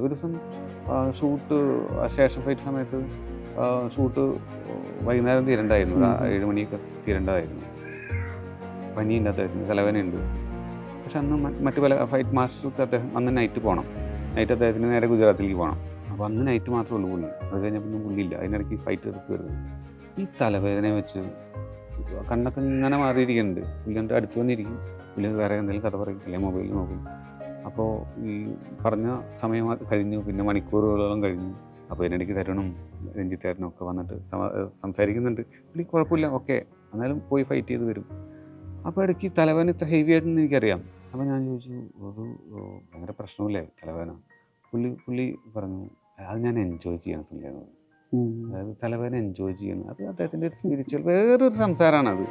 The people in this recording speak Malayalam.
ഒരു ദിവസം ഷൂട്ട് ശേഷം ഫൈറ്റ് സമയത്ത് ഷൂട്ട് വൈകുന്നേരം തീരണ്ടായിരുന്നു. ഒരു 7 മണിയൊക്കെ തീരേണ്ടതായിരുന്നു. പനിയുണ്ട് അദ്ദേഹത്തിന്, തലവേദനയുണ്ട്. പക്ഷെ അന്ന് മറ്റു പല ഫൈറ്റ് മാസ്റ്റർക്ക് അദ്ദേഹം അന്ന് നൈറ്റ് പോകണം. നൈറ്റ് അദ്ദേഹത്തിന് നേരെ ഗുജറാത്തിലേക്ക് പോകണം. അപ്പോൾ അന്ന് നൈറ്റ് മാത്രമേ ഉള്ളൂ പുള്ളി. അത് കഴിഞ്ഞപ്പോൾ പുള്ളിയില്ല. അതിനിടയ്ക്ക് ഫൈറ്റ് എടുത്ത് വരുന്നത്. ഈ തലവേദനയെ വെച്ച് കണ്ണൊക്കെ ഇങ്ങനെ മാറിയിരിക്കുന്നുണ്ട്. പുള്ളി എൻ്റെ അടുത്ത് വന്നിരിക്കും. പുള്ളി വേറെ എന്തെങ്കിലും കഥ പറയും, അല്ലെങ്കിൽ മൊബൈലിൽ നോക്കും. അപ്പോൾ ഈ പറഞ്ഞ സമയം കഴിഞ്ഞു. പിന്നെ മണിക്കൂറുകളോളം കഴിഞ്ഞു. അപ്പോൾ ഇതിനിടയ്ക്ക് തരുണും രഞ്ജിത്തേട്ടനും ഒക്കെ വന്നിട്ട് സംസാരിക്കുന്നുണ്ട്. പുള്ളി കുഴപ്പമില്ല, ഓക്കെ, എന്നാലും പോയി ഫൈറ്റ് ചെയ്ത് വരും. അപ്പോൾ ഇടയ്ക്ക് തലവേദന ഇത്ര ഹെവി ആയിട്ടെന്ന് എനിക്കറിയാം. അപ്പോൾ ഞാൻ ചോദിച്ചു, ഒരു ഭയങ്കര പ്രശ്നമില്ലേ തലവേദന? പുള്ളി പറഞ്ഞു, അത് ഞാൻ എൻജോയ് ചെയ്യണം പുള്ളിയെന്ന് പറഞ്ഞു. അതായത് തലവേദന എൻജോയ് ചെയ്യണം. അത് അദ്ദേഹത്തിൻ്റെ ഒരു സ്പിരിച്വൽ വേറൊരു സംസാരമാണത്.